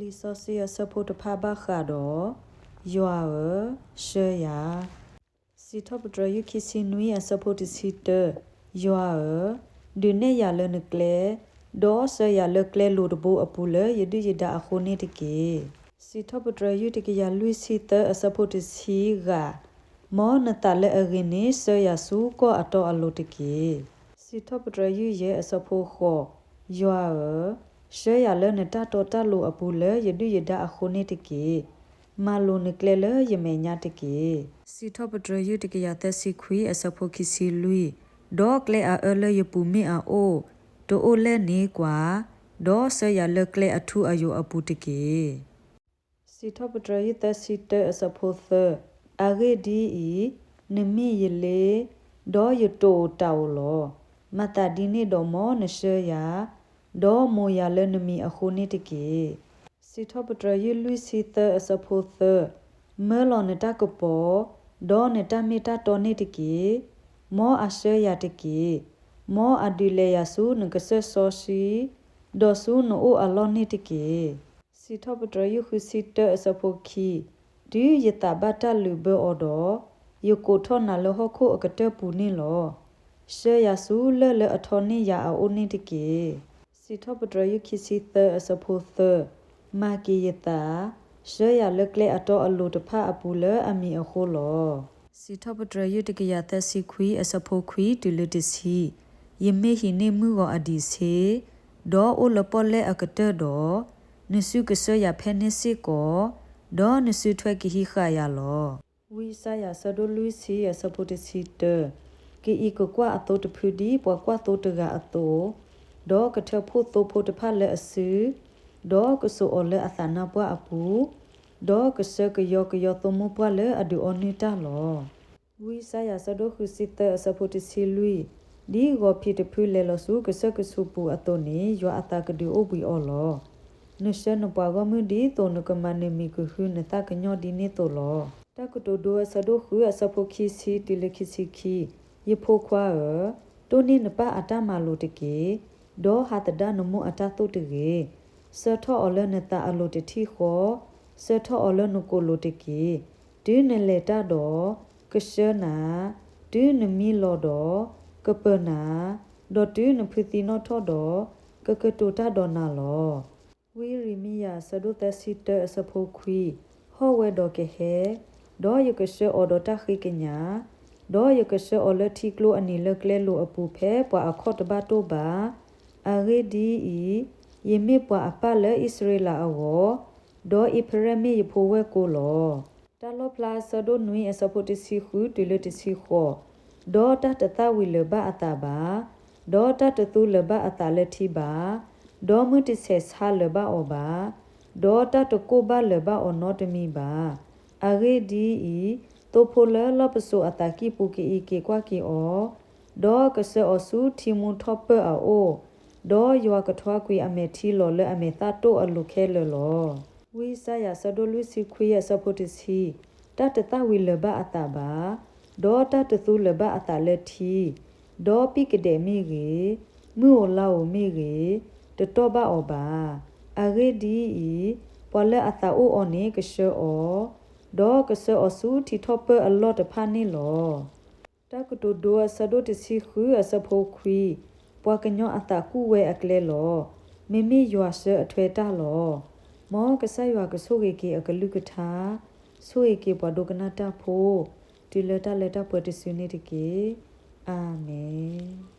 လီဆောစီယဆဖို့တဖာဘခါတော့ယွာရှေယာစီထပတရယခိစီနွီအဆဖို့တစီတယွာဒုနေရလနကလေဒေါ်ဆယာလကလေလူတဘူအပူလေယဒိယဒအခုနေတကေစီထပတရယတကေယလူစီတအဆဖို့တစီဂါမောနတလေအဂိနေဆယာစုကောအတော်အလုတကေစီထပတရယရဲ့အဆဖို့ခောယွာရှေရလနတတော်တလူအပူလေယဒိယဒအခုနေတကေမာလိုနကလေလယမေညာတကေစီထပတရယတကေယသက်စီခွေအဆဖို့ခိစီလူဒေါကလေအလယပူမီအိုတိုအိုလဲနေကွာဒေါ်ဆရလကလေအထူအယုအပူတကေစီထပတရယသက်စီတအဆဖို့သအဂေဒီနမီယလေဒေါ်ယတိုတောက်လောမတဒီနေဒေါ်မောနရှယာဒေါ်မိုယာလနမီအခုနေတကေစီထပတရယလူစီတအဆဖို့သမဲလောနတကပေါ်ဒေါ်နတမီတာတော်နေတကေမောအရှယာတကေမောအဒူလေယာဆုနကဆဆောစီဒေါ်ဆုနိုအလောနေတကေစီထပတရယခုစီတအဆဖို့ခီဒီယတဘတလူဘောဒေါ်ယကိုထောနာလဟခုအကတပူနေလောရှေယာဆုလဲလဲအထောနေယာအိုနေတကေစီထပတရယခိစီတအဆဖို့သမာကီယတာရှေယာလကလေအတော်အလူတဖအပူလဲအမီအခုလောစီထပတရယတကေယသက်စီခွီအဆဖို့ခွီတူလတစီယမေဟိနေမှုကိုအဒီစေဒေါ်အိုလပေါ်လေအကတဒေါ်နစုကဆရဖဲနေစီကိုဒေါ်နစုထွဲကိဟိခါယာလောဝီဆာယာဆဒိုလူစီအဆပိုတစီတကေဤကိုကွာအတိုတဖူဒီပွားကွာတိုတကအတိုဒေါ်ကထဖို့တိုဖို့တဖလက်အစုဒေါ်ကဆူအော်လေအသနာပွားအပူဒေါ်ကဆကယောကယောတိုမပွားလေအဒူအနိတာလောဝီဆာယာဆဒိုခုစီတအဆပိုတစီလူဒီကိုဖြစ်တဖူလေလဆုကဆကဆူပူအတိုနေရွာအတာကဒူအိုဘီအော်လောနရှနပွားကမှုဒီတိုနကမနေမီကခုနတကညောဒီနေတိုလောတကတိုဒိုဆဒိုခုအဆပိုခိစီတီလခိစီခီယဖိုခွာတိုနေနပအတမလိုတကေဒေါ်ဟာတဒနမအတတုတကေဆထောအလနတအလိုတတိခောဆထောအလနကိုလိုတကေဒီနလေတတော်ကရှနာဒီနမီလောတော်ကပနာဒေါ်တီနဖတီနောထောတော်ကကတိုတာဒေါ်နာလောဝီရီမီယာဆဒုတစီတအစဖိုခွီဟောဝဲဒေါ်ကေဟေဒေါ်ယကရှအော်ဒေါ်တခိကညာဒေါ်ယကရှအော်လတိကလိုအနီလကလေလိုအပူဖဲပွာအခော့တဘတိုဘာအဂေဒီယေမေပွာအပလေဣစရေလအဝဒေါ်ဣဖရမီယဖိုဝဲကိုလောတလောပလာဆဒိုနွီအစဖိုတစီခုတူလတစီခောဒေါ်တတတဝီလဘအတာဘာဒေါ်တတတူလဘအတာလက်တီဘာဒေါ်မတဆေဆာလဘအောဘာဒေါ်တတကိုဘလဘအောနောတမီဘာအဂေဒီတိုဖိုလလပဆိုအတာကိပူကီကေကွာကီအောဒေါ်ကဆေအဆူတီမွန်ထော့ပအိုဒေါ်ယောကထွားကွေအမေတီလောလအမေသတိုအလုခဲလောဝီဆာယာဆဒိုလူစီခွေယဆပိုတစီတတတဝီလဘအတာဘာဒေါ်တတသူလဘအတာလက်တီဒေါ်ပိကဒေမီရီမူလာဝမီရီတတောဘအောဘာအဂေဒီပလအတာအိုအနိကရှောဒေါ်ကဆအဆူတီထော့ပအလော့တဖာနီလောတကတိုဒိုဆဒိုတစီခူအစဖိုခွီပွားကညောအတာကူဝဲအကလေလောမိမိယွာဆအထွေတာလောမောကဆယွာကဆုကေကေအကလူကထာဆုေကေပွားဒုကနာတာဖိုတီလတာလက်တာပွေတစီနေတကေအာမင်